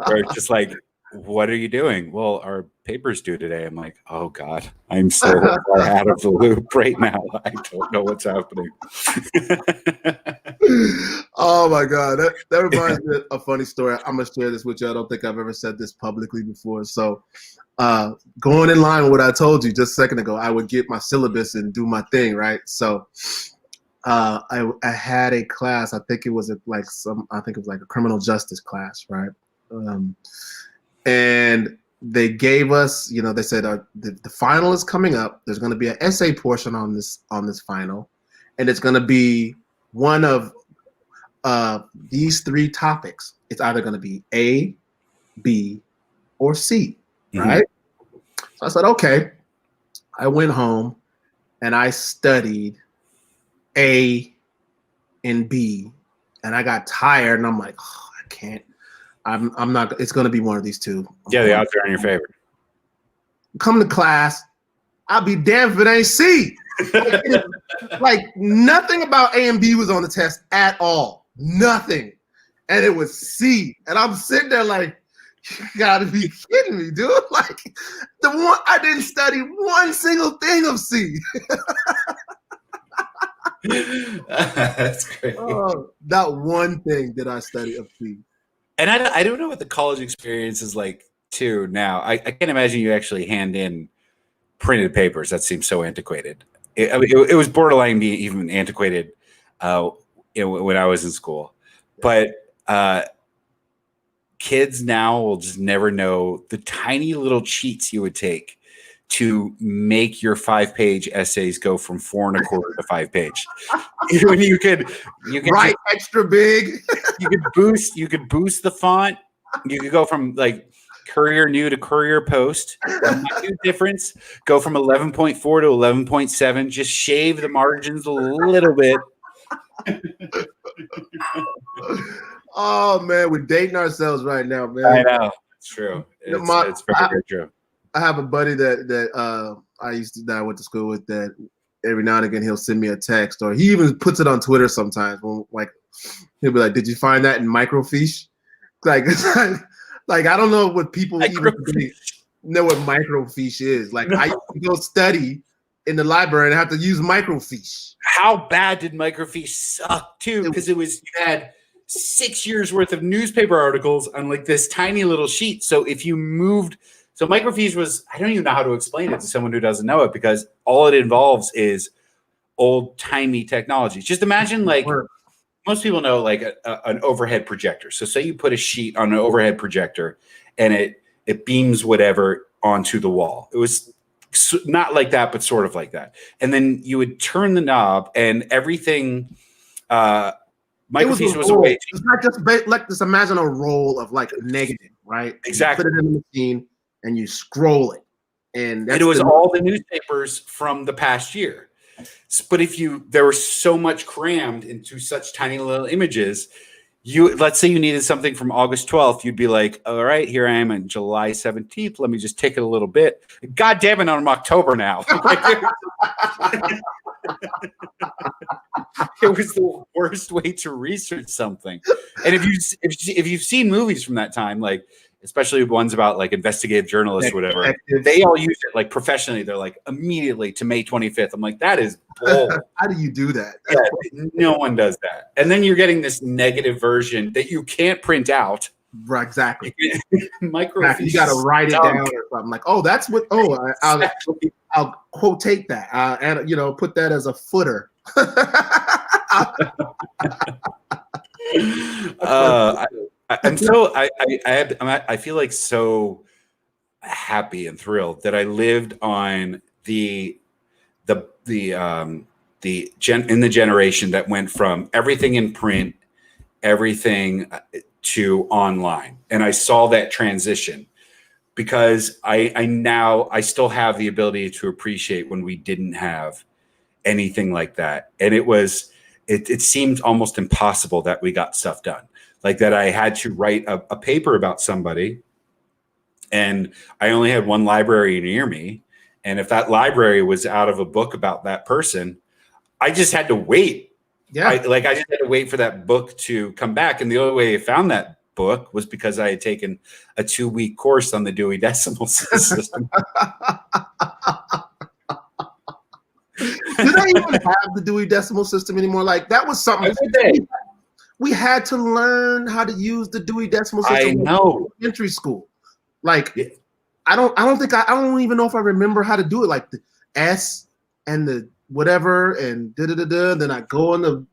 Where it's just like, what are you doing? Well, our paper's due today. I'm like, oh God, I'm so far out of the loop right now. I don't know what's happening. Oh my God. That reminds me of a funny story. I'm going to share this with you. I don't think I've ever said this publicly before. So going in line with what I told you just a second ago, I would get my syllabus and do my thing, right? So I had a class, I think it was like a criminal justice class, right? And they gave us, they said the final is coming up. There's going to be an essay portion on this final, and it's going to be one of these three topics. It's either going to be A, B, or C, right? So I said, okay. I went home and I studied A and B, and I got tired, and I'm like, oh, I can't. I'm not. It's going to be one of these two. Yeah, the odds are in your favor. Come to class. I'll be damned if it ain't C. Like nothing about A and B was on the test at all. Nothing, and it was C. And I'm sitting there like, you gotta be kidding me, dude! Like I didn't study one single thing of C. That's great. Not one thing did I study of C. And I don't know what the college experience is like too now. I can't imagine you actually hand in printed papers. That seems so antiquated. It was borderline being even antiquated when I was in school. But kids now will just never know the tiny little cheats you would take to make your 5-page essays go from 4 1/4 to 5-page. When you could write extra big. you could boost the font. You could go from like Courier New to Courier Post. Difference. Go from 11.4 to 11.7. Just shave the margins a little bit. Oh man, we're dating ourselves right now, man. I know. It's true. It's very true. I have a buddy that I went to school with, that every now and again he'll send me a text, or he even puts it on Twitter sometimes. When he'll be like, "Did you find that in microfiche?" Like I don't know what people even know what microfiche is. Like I used to go study in the library and have to use microfiche. How bad did microfiche suck too? Because you had 6 years worth of newspaper articles on like this tiny little sheet. So if you moved. So microfiche was, I don't even know how to explain it to someone who doesn't know it, because all it involves is old-timey technology. Just imagine, like, most people know, like, an overhead projector. So say you put a sheet on an overhead projector, and it beams whatever onto the wall. It was not like that, but sort of like that. And then you would turn the knob, and everything microfiche was a way to... It's not just imagine a roll of, like, negative, right? Exactly. You put it in the machine, and you scroll it, and it was all the newspapers from the past year. But there was so much crammed into such tiny little images. Let's say you needed something from August 12th, you'd be like, all right, here I am on July 17th. Let me just take it a little bit. God damn it, I'm October now. It was the worst way to research something. And if you've seen movies from that time, like especially ones about like investigative journalists or whatever, Detectives. they all use it like professionally. They're like immediately to May 25th. I'm like, that is bull. How do you do that? Yeah, no one does that. And then you're getting this negative version that you can't print out. Right, exactly. Microfiche. You got to write it down or something. Like, oh, that's what. Oh, I'll quotate that and put that as a footer. I feel like so happy and thrilled that I lived on the generation that went from everything in print, everything to online, and I saw that transition because I still have the ability to appreciate when we didn't have anything like that, and it seemed almost impossible that we got stuff done. Like that I had to write a paper about somebody and I only had one library near me. And if that library was out of a book about that person, I just had to wait. Yeah. I just had to wait for that book to come back. And the only way I found that book was because I had taken a 2-week course on the Dewey Decimal System. Do they even have the Dewey Decimal System anymore? Like that was something we had to learn how to use the Dewey Decimal System. I know. In elementary school. Like I don't even know if I remember how to do it. Like the S and the whatever and then I go in the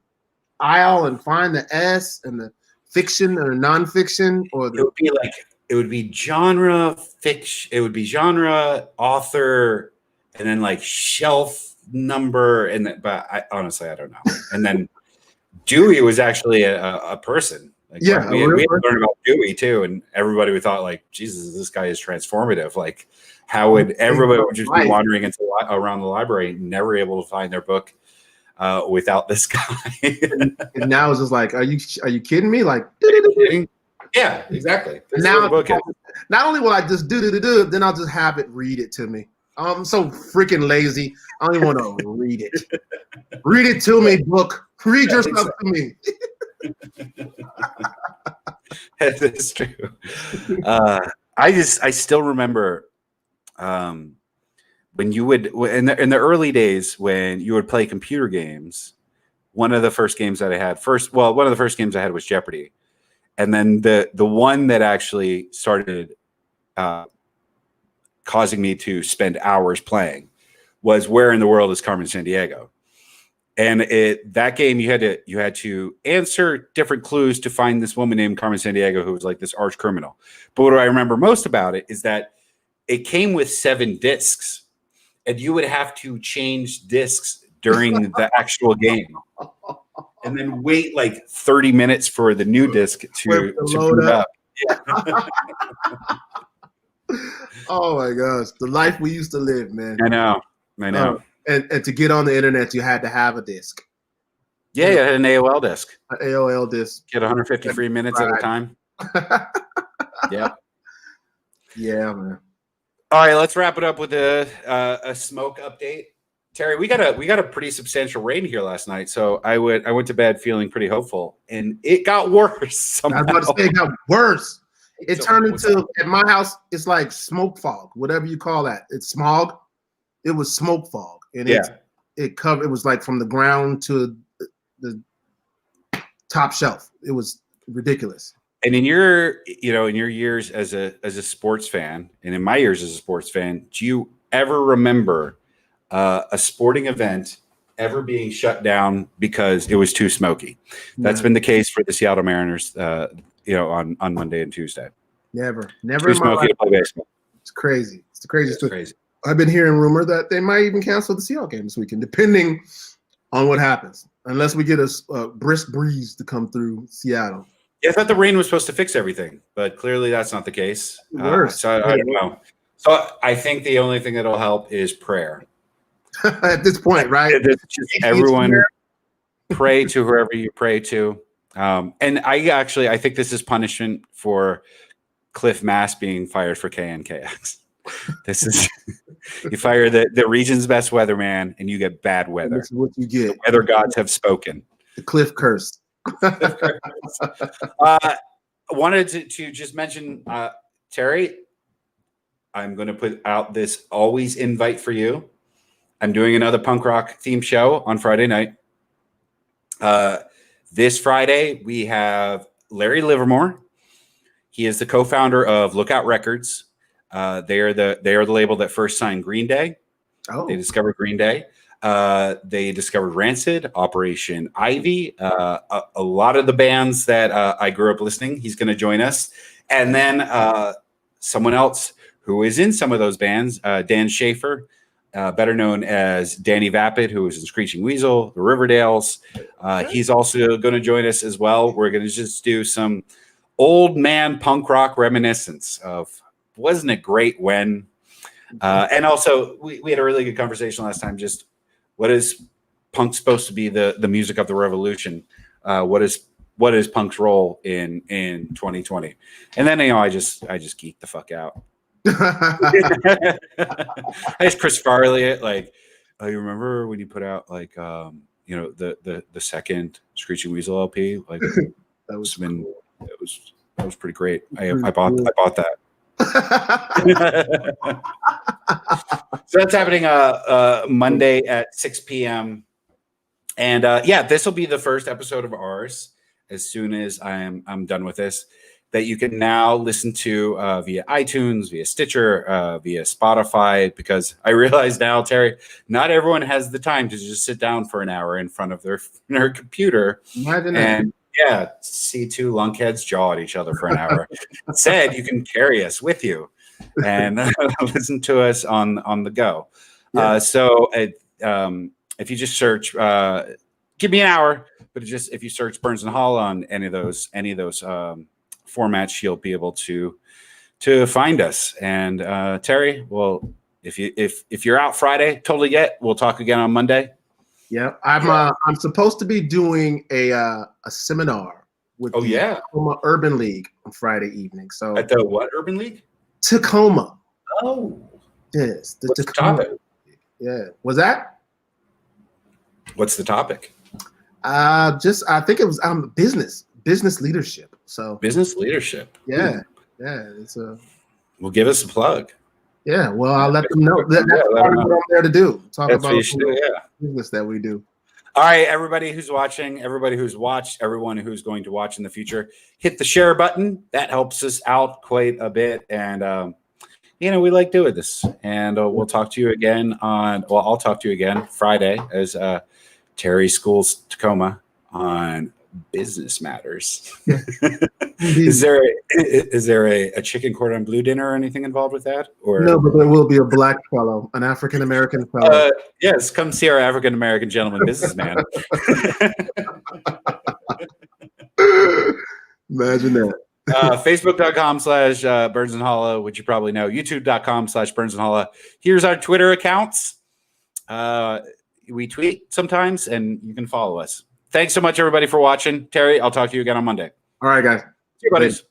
aisle and find the S and the fiction or nonfiction or it would be genre, fiction, it would be genre, author, and then like shelf number, but I honestly I don't know. And then Dewey was actually a person. Like, we had to learn about Dewey too, and everybody we thought like, Jesus, this guy is transformative. Like, how would everybody would just be wandering around the library, never able to find their book without this guy? and now it's just like, are you kidding me? Like, yeah, exactly. Now, not only will I just then I'll just have it read it to me. I'm so freaking lazy. I don't even want to read it. Read it to me, book. Read yourself to me. That's true. I still remember when you would in the early days when you would play computer games. One of the first games that I had one of the first games I had was Jeopardy, and then the one that actually started causing me to spend hours playing was Where in the World is Carmen Sandiego? And that game you had to answer different clues to find this woman named Carmen Sandiego who was like this arch criminal. But what I remember most about it is that it came with 7 discs, and you would have to change discs during the actual game, and then wait like 30 minutes for the new disc to boot up. Yeah. Oh my gosh, the life we used to live, man. I know. And to get on the internet, you had to have a disc. Yeah, you had an AOL disc. An AOL disc. Get 153 minutes at a time. Yeah. Yeah, man. All right, let's wrap it up with a smoke update. Terry, we got a pretty substantial rain here last night, so I went to bed feeling pretty hopeful, and it got worse. Somehow. I was about to say it got worse. It turned into, at my house, it's like smoke fog, whatever you call that. It's smog. It was smoke fog, and it was like from the ground to the top shelf. It was ridiculous. And in your years as a sports fan, and in my years as a sports fan, do you ever remember a sporting event ever being shut down because it was too smoky? That's been the case for the Seattle Mariners, on Monday and Tuesday. Never too smoky to play baseball. It's crazy. It's the craziest thing. Crazy. I've been hearing rumor that they might even cancel the Seattle game this weekend, depending on what happens, unless we get a brisk breeze to come through Seattle. Yeah, I thought the rain was supposed to fix everything, but clearly that's not the case. Worse. So I don't know. So I think the only thing that'll help is prayer. At this point, right? Just everyone pray to whoever you pray to. And I think this is punishment for Cliff Mass being fired for KNKX. This is you fire the region's best weatherman, and you get bad weather. This is what you get. The weather gods have spoken. The Cliff curse. Wanted to just mention Terry, I'm going to put out this always invite for you. I'm doing another punk rock themed show on Friday night. This Friday, we have Larry Livermore. He is the co-founder of Lookout Records. They are the label that first signed Green Day. Oh. They discovered Green Day. They discovered Rancid, Operation Ivy, a lot of the bands that I grew up listening. He's going to join us. And then someone else who is in some of those bands, Dan Schaefer, better known as Danny Vapid, who was in Screeching Weasel, the Riverdales. He's also going to join us as well. We're going to just do some old man punk rock reminiscence of wasn't it great when? And also, we had a really good conversation last time. Just what is punk supposed to be the music of the revolution? What is punk's role in 2020? And then I just geek the fuck out. I just Chris Farley like, oh, you remember when you put out like the second Screeching Weasel LP? Like that was pretty great. I bought that. So that's happening Monday at 6 p.m. And this will be the first episode of ours as soon as I'm done with this that you can now listen to via iTunes, via Stitcher, via Spotify, because I realize now, Terry, not everyone has the time to just sit down for an hour in front of their computer and see two lunkheads jaw at each other for an hour. Instead, you can carry us with you and listen to us on the go. Yeah. So if you just search, give me an hour, but if you search Burns and Holla on any of those formats, you'll be able to find us. And Terry, well, if you're out Friday, totally get. We'll talk again on Monday. Yeah, I'm supposed to be doing a seminar with the Tacoma Urban League on Friday evening. So at the what Urban League? Tacoma. Oh, yes. What's the topic? Yeah, was that? What's the topic? I think it was business leadership. So business leadership. Yeah, it's a. Well, give us a plug. Yeah, well, I'll let them know. That's what I'm there to do. Talk about business that we do. All right, everybody who's watching, everybody who's watched, everyone who's going to watch in the future, hit the share button. That helps us out quite a bit. And, we like doing this. And we'll talk to you again I'll talk to you again Friday as Terry schools Tacoma on business matters. Is there a chicken cordon bleu dinner or anything involved with that? Or no, but there will be a black fellow, an African American fellow. Yes, come see our African American gentleman businessman. Imagine that. Facebook.com/Burns and Holla, which you probably know. YouTube.com/Burns and Holla. Here's our Twitter accounts. We tweet sometimes, and you can follow us. Thanks so much, everybody, for watching. Terry, I'll talk to you again on Monday. All right, guys. See you, buddies.